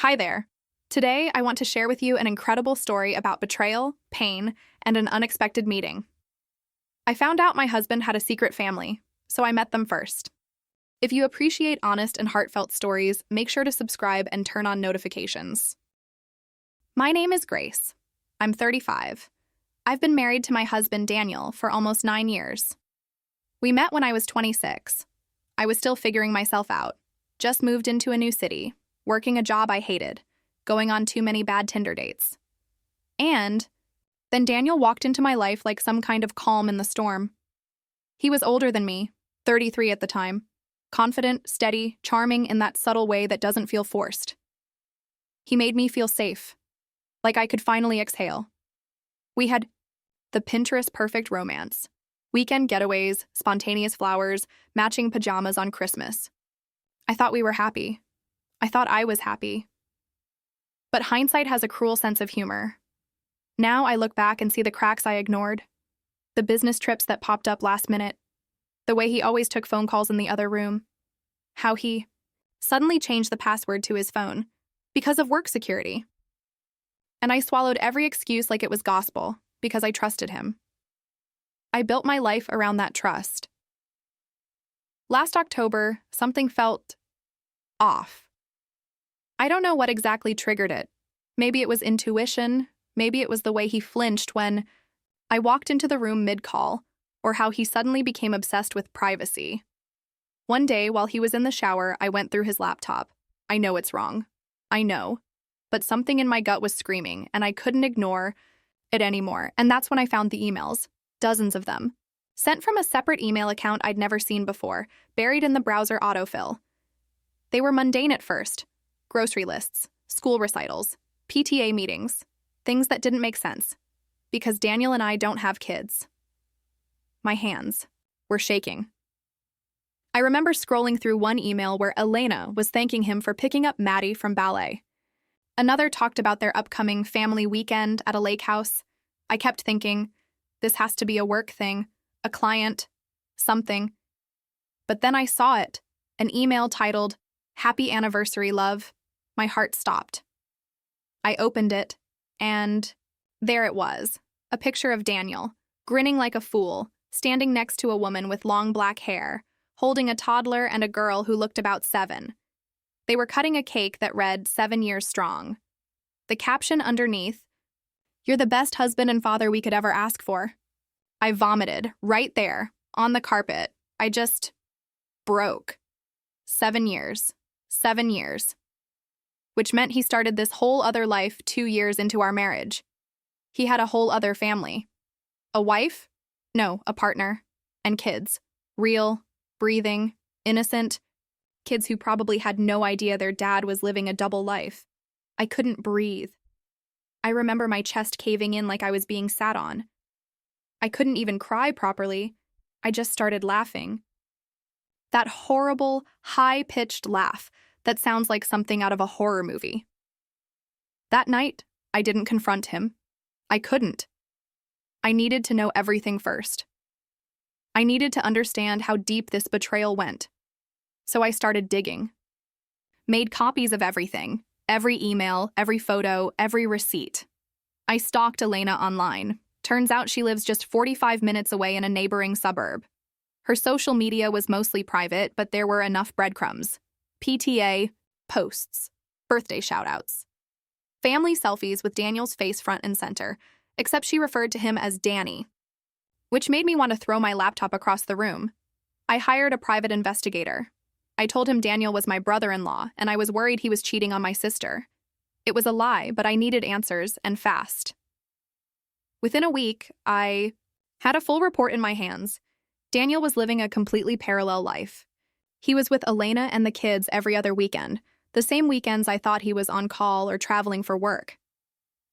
Hi there. Today, I want to share with you an incredible story about betrayal, pain, and an unexpected meeting. I found out my husband had a secret family, so I met them first. If you appreciate honest and heartfelt stories, make sure to subscribe and turn on notifications. My name is Grace. I'm 35. I've been married to my husband, Daniel, for almost 9 years. We met when I was 26. I was still figuring myself out, just moved into a new city, working a job I hated, going on too many bad Tinder dates. And then Daniel walked into my life like some kind of calm in the storm. He was older than me, 33 at the time, confident, steady, charming in that subtle way that doesn't feel forced. He made me feel safe, like I could finally exhale. We had the Pinterest-perfect romance. Weekend getaways, spontaneous flowers, matching pajamas on Christmas. I thought we were happy. I thought I was happy. But hindsight has a cruel sense of humor. Now I look back and see the cracks I ignored. The business trips that popped up last minute. The way he always took phone calls in the other room. How he suddenly changed the password to his phone because of work security. And I swallowed every excuse like it was gospel because I trusted him. I built my life around that trust. Last October, something felt off. I don't know what exactly triggered it. Maybe it was intuition, maybe it was the way he flinched when I walked into the room mid-call, or how he suddenly became obsessed with privacy. One day, while he was in the shower, I went through his laptop. I know it's wrong. I know. But something in my gut was screaming, and I couldn't ignore it anymore. And that's when I found the emails. Dozens of them. Sent from a separate email account I'd never seen before, buried in the browser autofill. They were mundane at first. Grocery lists, school recitals, PTA meetings, things that didn't make sense. Because Daniel and I don't have kids. My hands were shaking. I remember scrolling through one email where Elena was thanking him for picking up Maddie from ballet. Another talked about their upcoming family weekend at a lake house. I kept thinking, this has to be a work thing, a client, something. But then I saw it, an email titled, "Happy Anniversary, Love." My heart stopped. I opened it, and there it was, a picture of Daniel, grinning like a fool, standing next to a woman with long black hair, holding a toddler and a girl who looked about 7. They were cutting a cake that read 7 years strong. The caption underneath, "You're the best husband and father we could ever ask for." I vomited, right there, on the carpet. I just broke. 7 years. 7 years. Which meant he started this whole other life 2 years into our marriage. He had a whole other family. A wife? No, a partner. And kids. Real, breathing, innocent. Kids who probably had no idea their dad was living a double life. I couldn't breathe. I remember my chest caving in like I was being sat on. I couldn't even cry properly. I just started laughing. That horrible, high-pitched laugh that sounds like something out of a horror movie. That night, I didn't confront him. I couldn't. I needed to know everything first. I needed to understand how deep this betrayal went. So I started digging. Made copies of everything, every email, every photo, every receipt. I stalked Elena online. Turns out she lives just 45 minutes away in a neighboring suburb. Her social media was mostly private, but there were enough breadcrumbs. PTA, posts, birthday shoutouts. Family selfies with Daniel's face front and center, except she referred to him as Danny, which made me want to throw my laptop across the room. I hired a private investigator. I told him Daniel was my brother-in-law, and I was worried he was cheating on my sister. It was a lie, but I needed answers, and fast. Within a week, I had a full report in my hands. Daniel was living a completely parallel life. He was with Elena and the kids every other weekend, the same weekends I thought he was on call or traveling for work.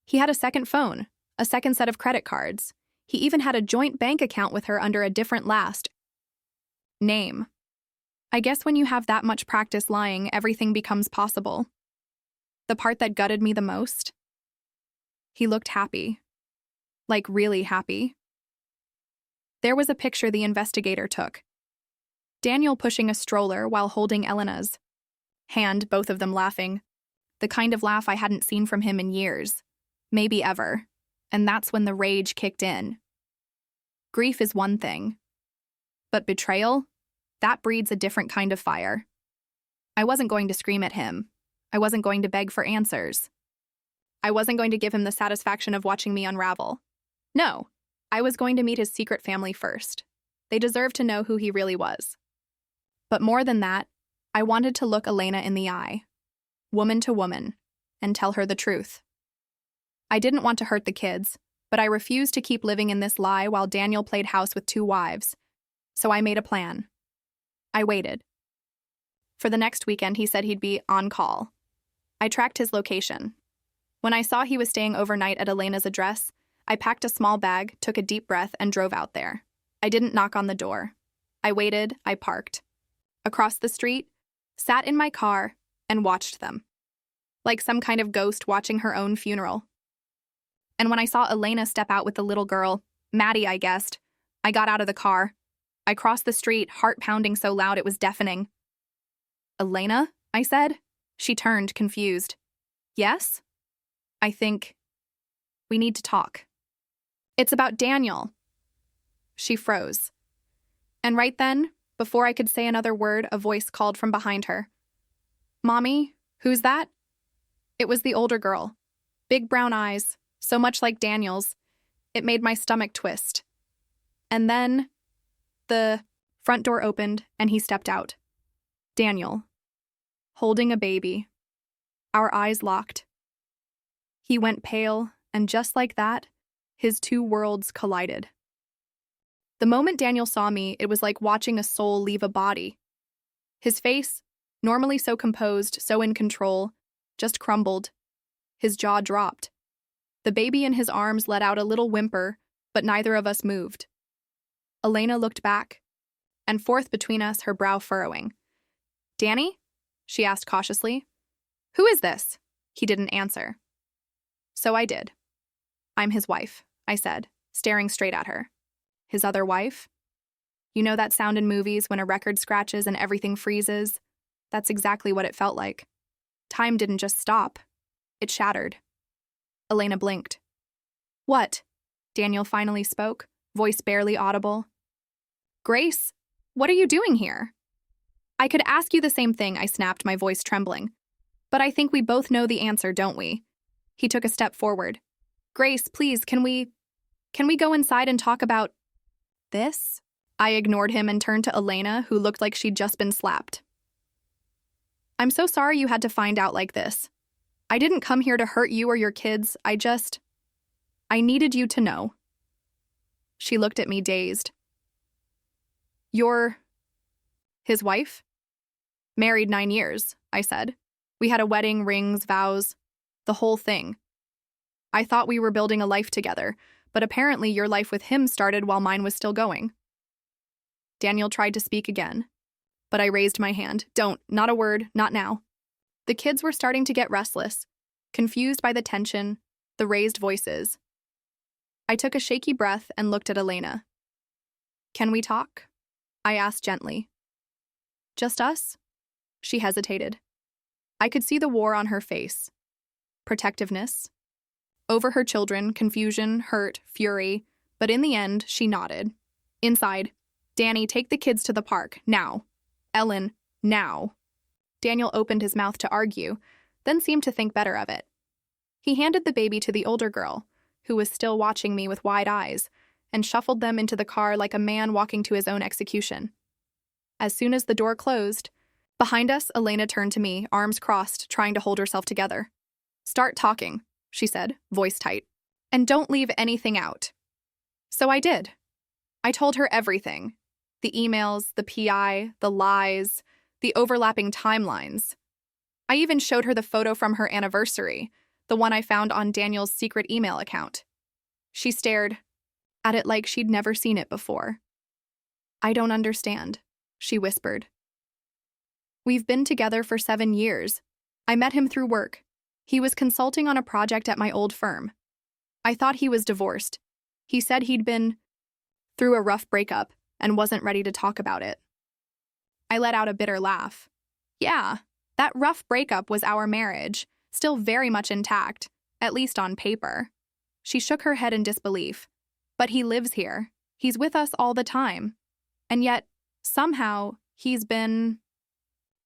He had a second phone, a second set of credit cards. He even had a joint bank account with her under a different last name. I guess when you have that much practice lying, everything becomes possible. The part that gutted me the most? He looked happy. Like really happy. There was a picture the investigator took. Daniel pushing a stroller while holding Elena's hand, both of them laughing. the kind of laugh I hadn't seen from him in years, maybe ever. And that's when the rage kicked in. Grief is one thing, but betrayal? That breeds a different kind of fire. I wasn't going to scream at him. I wasn't going to beg for answers. I wasn't going to give him the satisfaction of watching me unravel. No, I was going to meet his secret family first. They deserved to know who he really was. But more than that, I wanted to look Elena in the eye, woman to woman, and tell her the truth. I didn't want to hurt the kids, but I refused to keep living in this lie while Daniel played house with 2 wives. So I made a plan. I waited. For the next weekend, he said he'd be on call. I tracked his location. When I saw he was staying overnight at Elena's address, I packed a small bag, took a deep breath, and drove out there. I didn't knock on the door. I waited, I parked. Across the street, sat in my car, and watched them. Like some kind of ghost watching her own funeral. And when I saw Elena step out with the little girl, Maddie, I guessed, I got out of the car. I crossed the street, heart pounding so loud it was deafening. "Elena?" I said. She turned, confused. "Yes?" "I think we need to talk. It's about Daniel." She froze. And right then, before I could say another word, a voice called from behind her. "Mommy, who's that?" It was the older girl. Big brown eyes, so much like Daniel's. It made my stomach twist. And then the front door opened and he stepped out. Daniel, holding a baby. Our eyes locked. He went pale, and just like that, his 2 worlds collided. The moment Daniel saw me, it was like watching a soul leave a body. His face, normally so composed, so in control, just crumbled. His jaw dropped. The baby in his arms let out a little whimper, but neither of us moved. Elena looked back, and forth between us, her brow furrowing. "Danny?" she asked cautiously. "Who is this?" He didn't answer. So I did. "I'm his wife," I said, staring straight at her. "His other wife?" You know that sound in movies when a record scratches and everything freezes? That's exactly what it felt like. Time didn't just stop. It shattered. Elena blinked. "What?" Daniel finally spoke, voice barely audible. "Grace, what are you doing here?" "I could ask you the same thing," I snapped, my voice trembling. "But I think we both know the answer, don't we?" He took a step forward. "Grace, please, can we go inside and talk about this?" I ignored him and turned to Elena, who looked like she'd just been slapped. "I'm so sorry you had to find out like this. I didn't come here to hurt you or your kids. I needed you to know." She looked at me dazed. "You're his wife?" "Married 9 years, I said. "We had a wedding, rings, vows, the whole thing. I thought we were building a life together, but apparently your life with him started while mine was still going." Daniel tried to speak again, but I raised my hand. "Don't, not a word, not now." The kids were starting to get restless, confused by the tension, the raised voices. I took a shaky breath and looked at Elena. "Can we talk?" I asked gently. "Just us?" She hesitated. I could see the war on her face. Protectiveness. Over her children, confusion, hurt, fury, but in the end, she nodded. Inside, "Danny, take the kids to the park, now. Ellen, now." Daniel opened his mouth to argue, then seemed to think better of it. He handed the baby to the older girl, who was still watching me with wide eyes, and shuffled them into the car like a man walking to his own execution. As soon as the door closed, behind us, Elena turned to me, arms crossed, trying to hold herself together. "Start talking," she said, voice tight. "And don't leave anything out." So I did. I told her everything. The emails, the PI, the lies, the overlapping timelines. I even showed her the photo from her anniversary, the one I found on Daniel's secret email account. She stared at it like she'd never seen it before. "I don't understand," she whispered. "We've been together for 7 years. I met him through work. He was consulting on a project at my old firm. I thought he was divorced. He said he'd been through a rough breakup and wasn't ready to talk about it." I let out a bitter laugh. "Yeah, that rough breakup was our marriage. still very much intact, at least on paper. She shook her head in disbelief. But he lives here. He's with us all the time. And yet, somehow, he's been...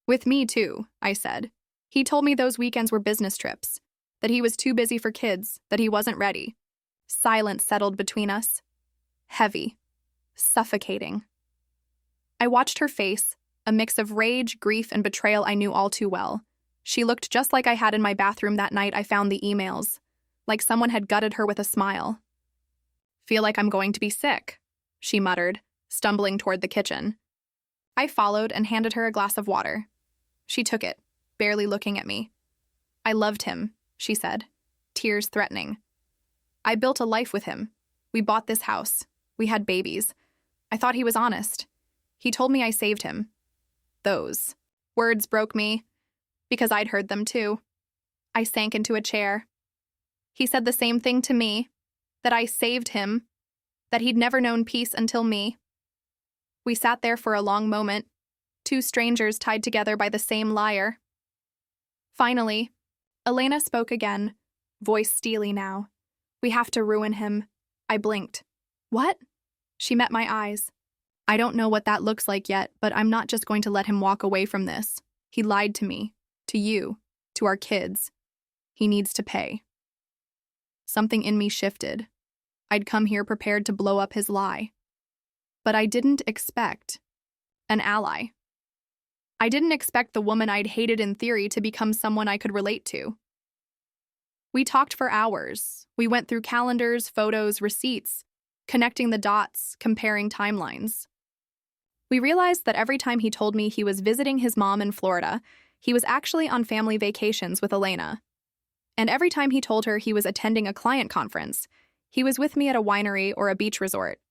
With me too, I said. He told me those weekends were business trips, that he was too busy for kids, that he wasn't ready. Silence settled between us. Heavy. Suffocating. I watched her face, a mix of rage, grief, and betrayal I knew all too well. She looked just like I had in my bathroom that night I found the emails, like someone had gutted her with a smile. "Feel like I'm going to be sick," she muttered, stumbling toward the kitchen. I followed and handed her a glass of water. She took it, barely looking at me. "I loved him," she said, tears threatening. "I built a life with him. We bought this house. We had babies. I thought he was honest. He told me I saved him." Those words broke me, because I'd heard them too. I sank into a chair. He said the same thing to me, that I saved him, that he'd never known peace until me. We sat there for a long moment, two strangers tied together by the same liar. Finally, Elena spoke again, voice steely now. "We have to ruin him." I blinked. "What?" She met my eyes. "I don't know what that looks like yet, but I'm not just going to let him walk away from this. He lied to me, to you, to our kids. He needs to pay." Something in me shifted. I'd come here prepared to blow up his lie. But I didn't expect an ally. I didn't expect the woman I'd hated in theory to become someone I could relate to. We talked for hours. We went through calendars, photos, receipts, connecting the dots, comparing timelines. We realized that every time he told me he was visiting his mom in Florida, he was actually on family vacations with Elena. And every time he told her he was attending a client conference, he was with me at a winery or a beach resort.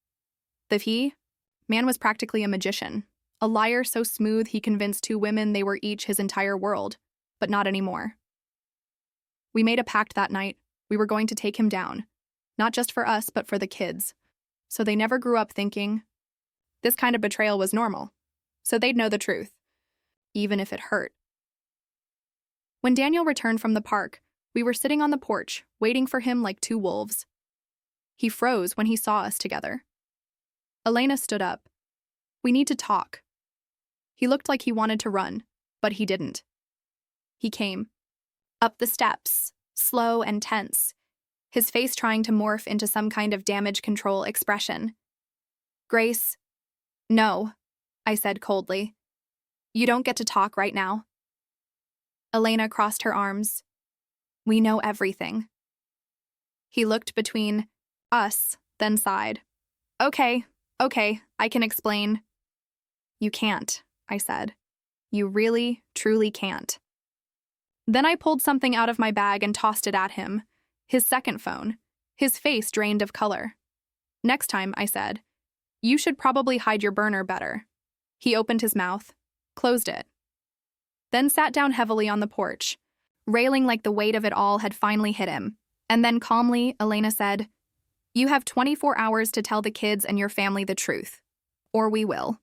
Man was practically a magician, a liar so smooth he convinced two women they were each his entire world, but not anymore. We made a pact that night. We were going to take him down, not just for us, but for the kids, so they never grew up thinking this kind of betrayal was normal, so they'd know the truth, even if it hurt. When Daniel returned from the park, we were sitting on the porch, waiting for him like two wolves. He froze when he saw us together. Elena stood up. "We need to talk." He looked like he wanted to run, but he didn't. He came. Up the steps, slow and tense, his face trying to morph into some kind of damage control expression. "Grace." "No," I said coldly. "You don't get to talk right now." Elena crossed her arms. "We know everything." He looked between us, then sighed. Okay, I can explain." "You can't," I said. "You really, truly can't." Then I pulled something out of my bag and tossed it at him. His second phone. His face drained of color. "Next time," I said, "you should probably hide your burner better." He opened his mouth, closed it, then sat down heavily on the porch, railing like the weight of it all had finally hit him. And then calmly, Elena said, "You have 24 hours to tell the kids and your family the truth, or we will."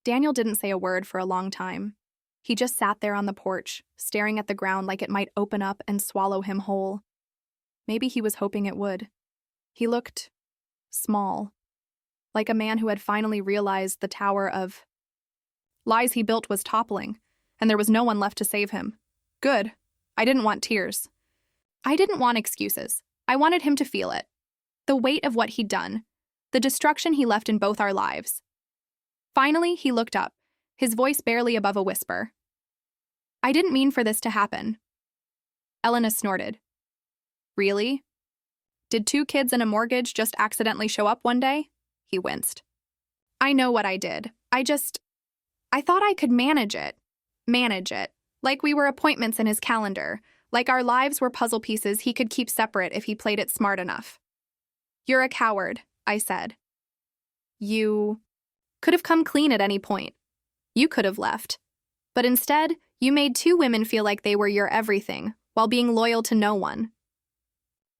Daniel didn't say a word for a long time. He just sat there on the porch, staring at the ground like it might open up and swallow him whole. Maybe he was hoping it would. He looked small, like a man who had finally realized the tower of lies he built was toppling, and there was no one left to save him. Good. I didn't want tears. I didn't want excuses. I wanted him to feel it. The weight of what he'd done. The destruction he left in both our lives. Finally, he looked up, his voice barely above a whisper. "I didn't mean for this to happen." Elena snorted. "Really? Did 2 kids and a mortgage just accidentally show up one day?" He winced. "I know what I did. I thought I could manage it. Like we were appointments in his calendar. Like our lives were puzzle pieces he could keep separate if he played it smart enough." "You're a coward," I said. "You could have come clean at any point. You could have left. But instead, you made 2 women feel like they were your everything, while being loyal to no one."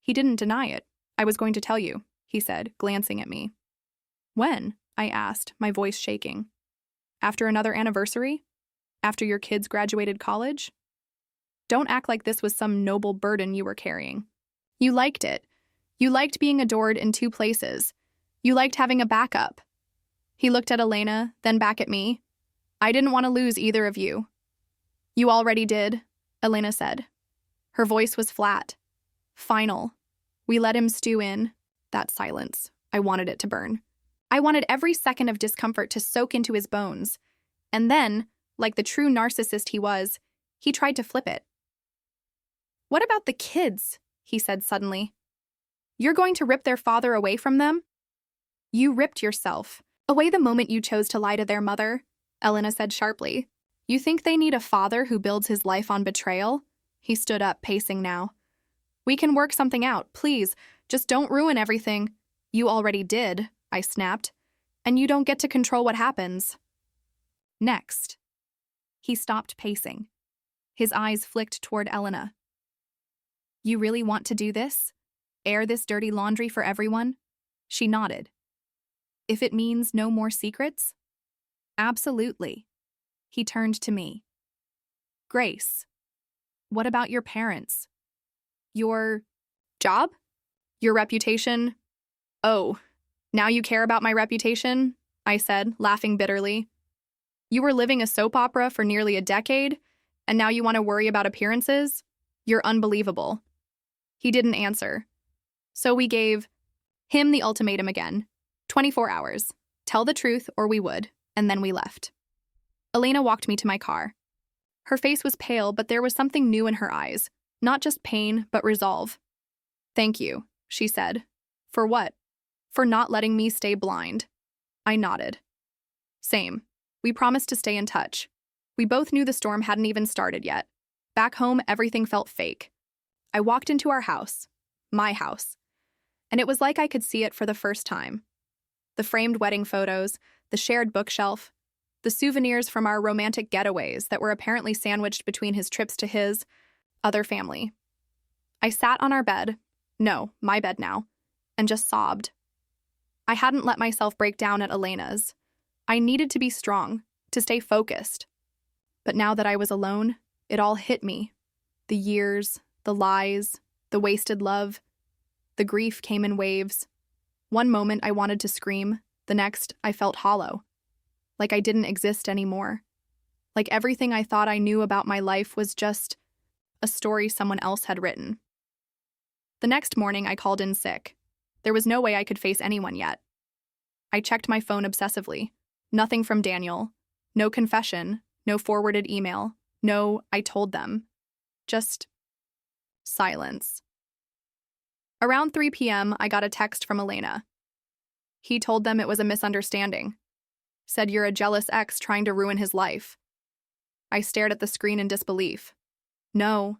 He didn't deny it. "I was going to tell you," he said, glancing at me. "When?" I asked, my voice shaking. "After another anniversary? After your kids graduated college?" Don't act like this was some noble burden you were carrying. You liked it. You liked being adored in two places. You liked having a backup. He looked at Elena, then back at me. I didn't want to lose either of you. You already did, Elena said. Her voice was flat. Final. We let him stew in. That silence. I wanted it to burn. I wanted every second of discomfort to soak into his bones. And then, like the true narcissist he was, he tried to flip it. What about the kids? He said suddenly. You're going to rip their father away from them? You ripped yourself away the moment you chose to lie to their mother, Elena said sharply. You think they need a father who builds his life on betrayal? He stood up, pacing now. We can work something out, please. Just don't ruin everything. You already did, I snapped. And you don't get to control what happens. Next. He stopped pacing. His eyes flicked toward Elena. You really want to do this? Air this dirty laundry for everyone? She nodded. If it means no more secrets? Absolutely. He turned to me. Grace, what about your parents? Your job? Your reputation? Oh, now you care about my reputation? I said, laughing bitterly. You were living a soap opera for nearly a decade, and now you want to worry about appearances? You're unbelievable. He didn't answer. So we gave him the ultimatum again. 24 hours. Tell the truth or we would, and then we left. Elena walked me to my car. Her face was pale, but there was something new in her eyes. Not just pain, but resolve. Thank you, she said. For what? For not letting me stay blind. I nodded. Same. We promised to stay in touch. We both knew the storm hadn't even started yet. Back home, everything felt fake. I walked into our house, my house, and it was like I could see it for the first time. The framed wedding photos, the shared bookshelf, the souvenirs from our romantic getaways that were apparently sandwiched between his trips to his other family. I sat on our bed, no, my bed now, and just sobbed. I hadn't let myself break down at Elena's. I needed to be strong, to stay focused. But now that I was alone, it all hit me. The years, the lies, the wasted love. The grief came in waves. One moment I wanted to scream, the next I felt hollow. Like I didn't exist anymore. Like everything I thought I knew about my life was just a story someone else had written. The next morning I called in sick. There was no way I could face anyone yet. I checked my phone obsessively. Nothing from Daniel. No confession. No forwarded email. No, I told them. Just silence. Around 3 p.m., I got a text from Elena. He told them it was a misunderstanding. Said you're a jealous ex trying to ruin his life. I stared at the screen in disbelief. No,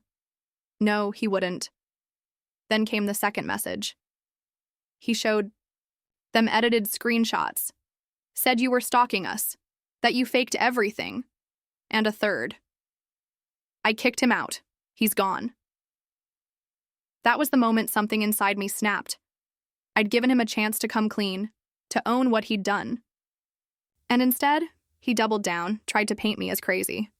he wouldn't. Then came the second message. He showed them edited screenshots. Said you were stalking us. That you faked everything. And a third. I kicked him out. He's gone. That was the moment something inside me snapped. I'd given him a chance to come clean, to own what he'd done. And instead, he doubled down, tried to paint me as crazy.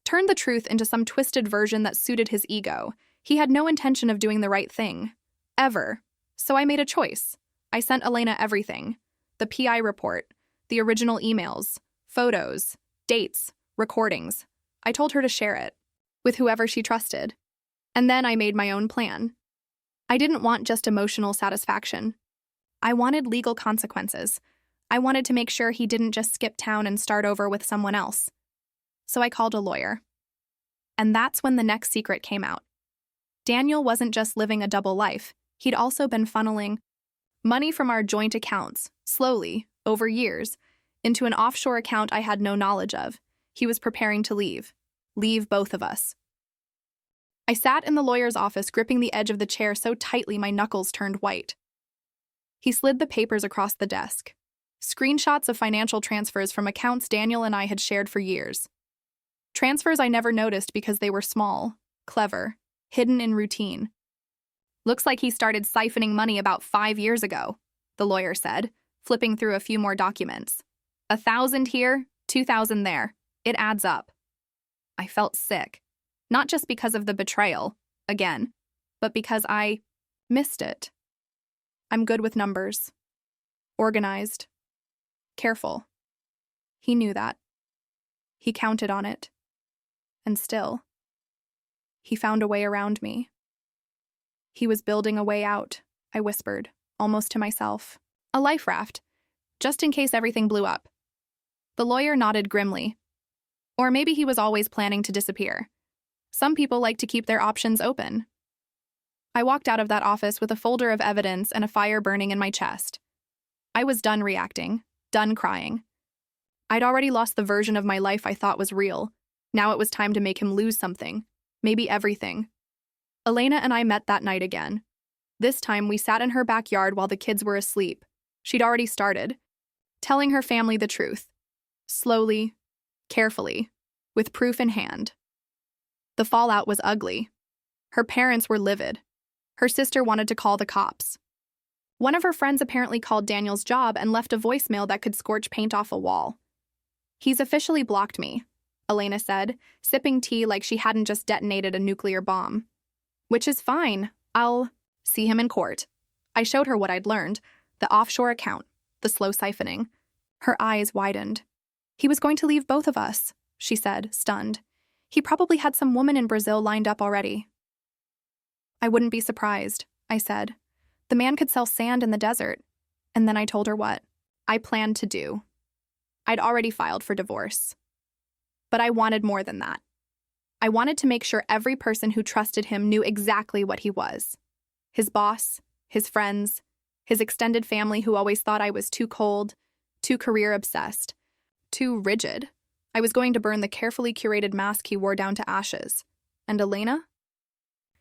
Turned the truth into some twisted version that suited his ego. He had no intention of doing the right thing. Ever. So I made a choice. I sent Elena everything. The PI report, the original emails, photos, dates, recordings. I told her to share it. With whoever she trusted. And then I made my own plan. I didn't want just emotional satisfaction. I wanted legal consequences. I wanted to make sure he didn't just skip town and start over with someone else. So I called a lawyer. And that's when the next secret came out. Daniel wasn't just living a double life. He'd also been funneling money from our joint accounts, slowly, over years, into an offshore account I had no knowledge of. He was preparing to leave. Leave both of us. I sat in the lawyer's office, gripping the edge of the chair so tightly my knuckles turned white. He slid the papers across the desk. Screenshots of financial transfers from accounts Daniel and I had shared for years. Transfers I never noticed because they were small, clever, hidden in routine. Looks like he started siphoning money about 5 years ago, the lawyer said, flipping through a few more documents. 1,000 here, 2,000 there. It adds up. I felt sick. Not just because of the betrayal, again, but because I missed it. I'm good with numbers. Organized. Careful. He knew that. He counted on it. And still, he found a way around me. He was building a way out, I whispered, almost to myself. A life raft, just in case everything blew up. The lawyer nodded grimly. Or maybe he was always planning to disappear. Some people like to keep their options open. I walked out of that office with a folder of evidence and a fire burning in my chest. I was done reacting, done crying. I'd already lost the version of my life I thought was real. Now it was time to make him lose something, maybe everything. Elena and I met that night again. This time we sat in her backyard while the kids were asleep. She'd already started, telling her family the truth. Slowly, carefully, with proof in hand. The fallout was ugly. Her parents were livid. Her sister wanted to call the cops. One of her friends apparently called Daniel's job and left a voicemail that could scorch paint off a wall. He's officially blocked me, Elena said, sipping tea like she hadn't just detonated a nuclear bomb. Which is fine. I'll see him in court. I showed her what I'd learned, the offshore account, the slow siphoning. Her eyes widened. He was going to leave both of us, she said, stunned. He probably had some woman in Brazil lined up already. I wouldn't be surprised, I said. The man could sell sand in the desert. And then I told her what I planned to do. I'd already filed for divorce. But I wanted more than that. I wanted to make sure every person who trusted him knew exactly what he was. His boss, his friends, his extended family who always thought I was too cold, too career-obsessed, too rigid. I was going to burn the carefully curated mask he wore down to ashes. And Elena?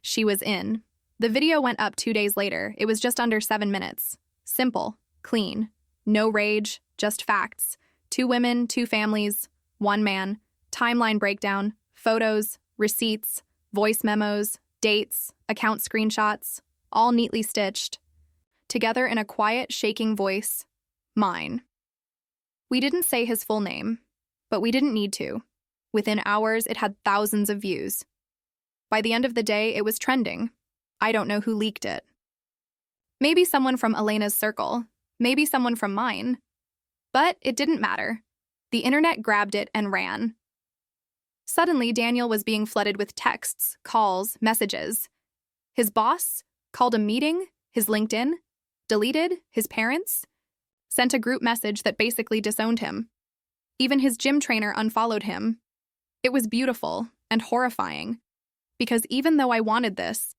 She was in. The video went up 2 days later. It was just under 7 minutes. Simple, clean, no rage, just facts. 2 women, 2 families, 1 man, timeline breakdown, photos, receipts, voice memos, dates, account screenshots, all neatly stitched. Together in a quiet, shaking voice, mine. We didn't say his full name, but we didn't need to. Within hours, it had thousands of views. By the end of the day, it was trending. I don't know who leaked it. Maybe someone from Elena's circle, maybe someone from mine. But it didn't matter. The internet grabbed it and ran. Suddenly, Daniel was being flooded with texts, calls, messages. His boss called a meeting, his LinkedIn, deleted his parents, sent a group message that basically disowned him. Even his gym trainer unfollowed him. It was beautiful and horrifying, because even though I wanted this,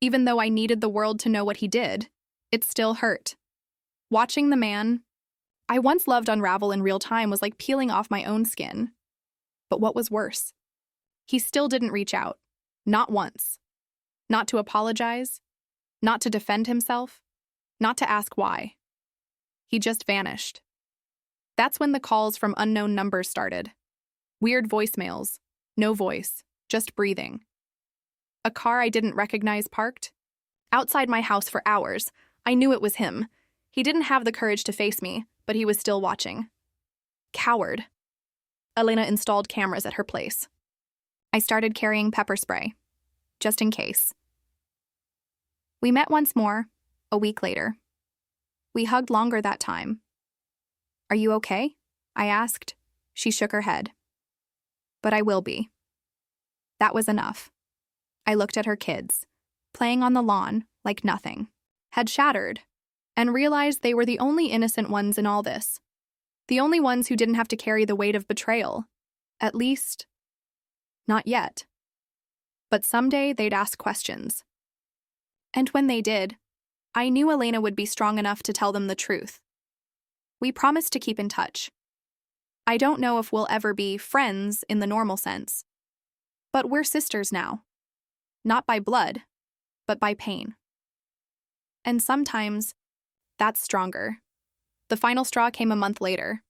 even though I needed the world to know what he did, it still hurt. Watching the man I once loved unravel in real time was like peeling off my own skin. But what was worse? He still didn't reach out. Not once. Not to apologize. Not to defend himself. Not to ask why. He just vanished. That's when the calls from unknown numbers started. Weird voicemails. No voice. Just breathing. A car I didn't recognize parked. Outside my house for hours. I knew it was him. He didn't have the courage to face me, but he was still watching. Coward. Elena installed cameras at her place. I started carrying pepper spray, just in case. We met once more, a week later. We hugged longer that time. Are you okay? I asked. She shook her head. But I will be. That was enough. I looked at her kids, playing on the lawn like nothing, had shattered, and realized they were the only innocent ones in all this. The only ones who didn't have to carry the weight of betrayal. At least, not yet. But someday they'd ask questions. And when they did, I knew Elena would be strong enough to tell them the truth. We promised to keep in touch. I don't know if we'll ever be friends in the normal sense, but we're sisters now. Not by blood, but by pain. And sometimes, that's stronger. The final straw came a month later.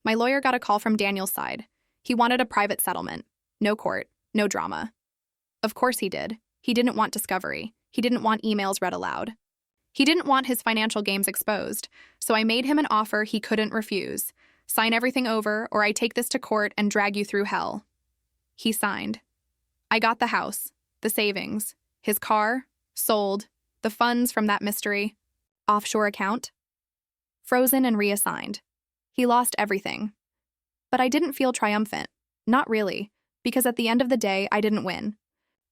My lawyer got a call from Daniel's side. He wanted a private settlement. No court, no drama. Of course he did. He didn't want discovery. He didn't want emails read aloud. He didn't want his financial games exposed, so I made him an offer he couldn't refuse. Sign everything over, or I take this to court and drag you through hell. He signed. I got the house, the savings, his car, sold, the funds from that mystery offshore account, frozen and reassigned. He lost everything. But I didn't feel triumphant. Not really, because at the end of the day, I didn't win.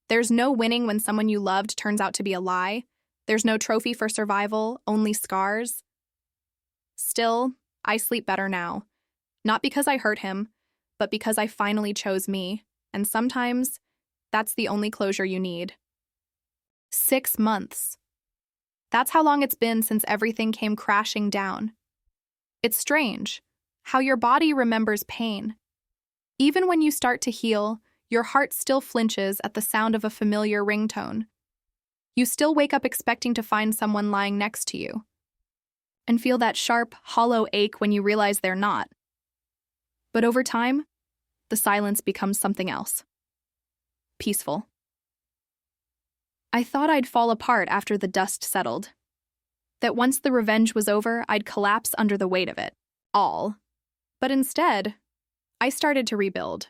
There's no winning when someone you loved turns out to be a lie. There's no trophy for survival, only scars. Still, I sleep better now. Not because I hurt him, but because I finally chose me, and sometimes that's the only closure you need. 6 months. That's how long it's been since everything came crashing down. It's strange how your body remembers pain. Even when you start to heal, your heart still flinches at the sound of a familiar ringtone. You still wake up expecting to find someone lying next to you, and feel that sharp, hollow ache when you realize they're not. But over time, the silence becomes something else. Peaceful. I thought I'd fall apart after the dust settled. That once the revenge was over, I'd collapse under the weight of it all. But instead, I started to rebuild.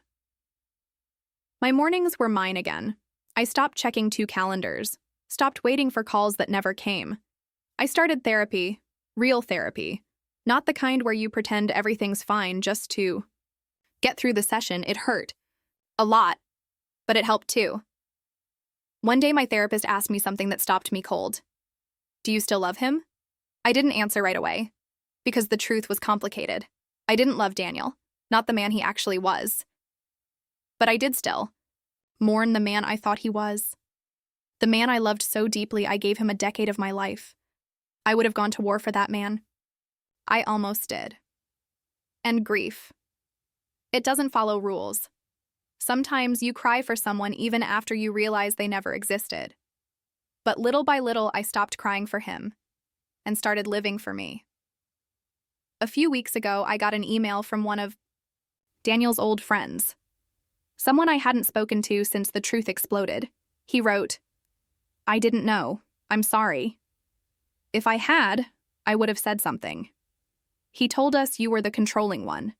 My mornings were mine again. I stopped checking 2 calendars, stopped waiting for calls that never came. I started therapy, real therapy, not the kind where you pretend everything's fine just to get through the session. It hurt. A lot. But it helped too. One day my therapist asked me something that stopped me cold. Do you still love him? I didn't answer right away, because the truth was complicated. I didn't love Daniel, not the man he actually was. But I did still mourn the man I thought he was. The man I loved so deeply I gave him a decade of my life. I would have gone to war for that man. I almost did. And grief. It doesn't follow rules. Sometimes you cry for someone even after you realize they never existed. But little by little, I stopped crying for him and started living for me. A few weeks ago, I got an email from one of Daniel's old friends, someone I hadn't spoken to since the truth exploded. He wrote, "I didn't know. I'm sorry. If I had, I would have said something. He told us you were the controlling one,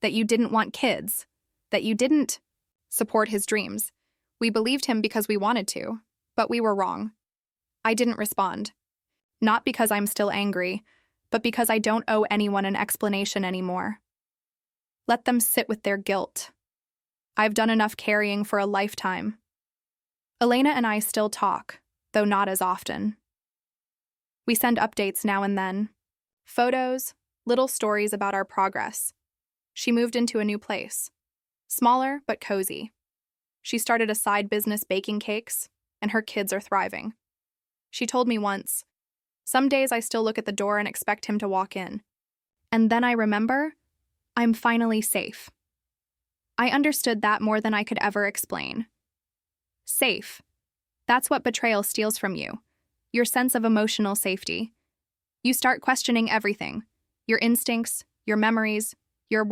that you didn't want kids, that you didn't support his dreams. We believed him because we wanted to, but we were wrong." I didn't respond. Not because I'm still angry, but because I don't owe anyone an explanation anymore. Let them sit with their guilt. I've done enough carrying for a lifetime. Elena and I still talk, though not as often. We send updates now and then. Photos, little stories about our progress. She moved into a new place. Smaller, but cozy. She started a side business baking cakes, and her kids are thriving. She told me once, "Some days I still look at the door and expect him to walk in. And then I remember, I'm finally safe." I understood that more than I could ever explain. Safe. That's what betrayal steals from you. Your sense of emotional safety. You start questioning everything. Your instincts, your memories, your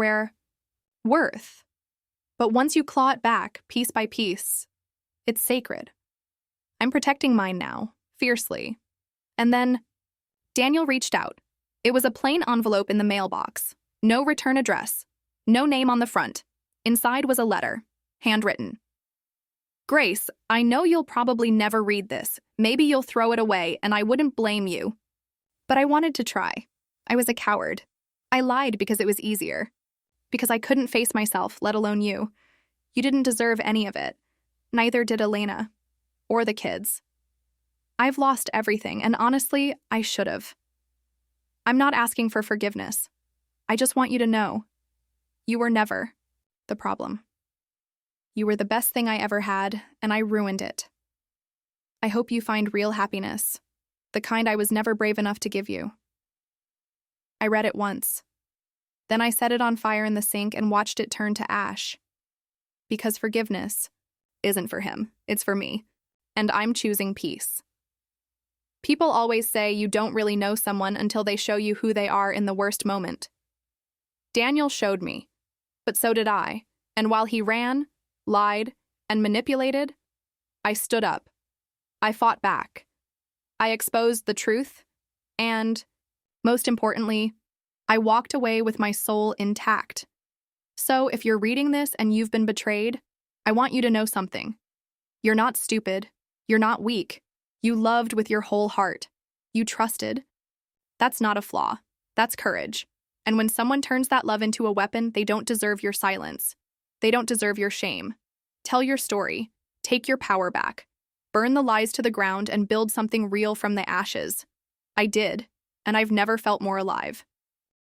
worth. But once you claw it back, piece by piece, it's sacred. I'm protecting mine now, fiercely. And then, Daniel reached out. It was a plain envelope in the mailbox. No return address. No name on the front. Inside was a letter, handwritten. "Grace, I know you'll probably never read this. Maybe you'll throw it away, and I wouldn't blame you. But I wanted to try. I was a coward. I lied because it was easier. Because I couldn't face myself, let alone you. You didn't deserve any of it. Neither did Elena. Or the kids. I've lost everything, and honestly, I should have. I'm not asking for forgiveness. I just want you to know. You were never the problem. You were the best thing I ever had, and I ruined it. I hope you find real happiness, the kind I was never brave enough to give you." I read it once. Then I set it on fire in the sink and watched it turn to ash. Because forgiveness isn't for him, it's for me. And I'm choosing peace. People always say you don't really know someone until they show you who they are in the worst moment. Daniel showed me, but so did I, and while he ran, lied, and manipulated, I stood up. I fought back. I exposed the truth, and, most importantly, I walked away with my soul intact. So if you're reading this and you've been betrayed, I want you to know something. You're not stupid. You're not weak. You loved with your whole heart. You trusted. That's not a flaw. That's courage. And when someone turns that love into a weapon, they don't deserve your silence. They don't deserve your shame. Tell your story. Take your power back. Burn the lies to the ground and build something real from the ashes. I did, and I've never felt more alive.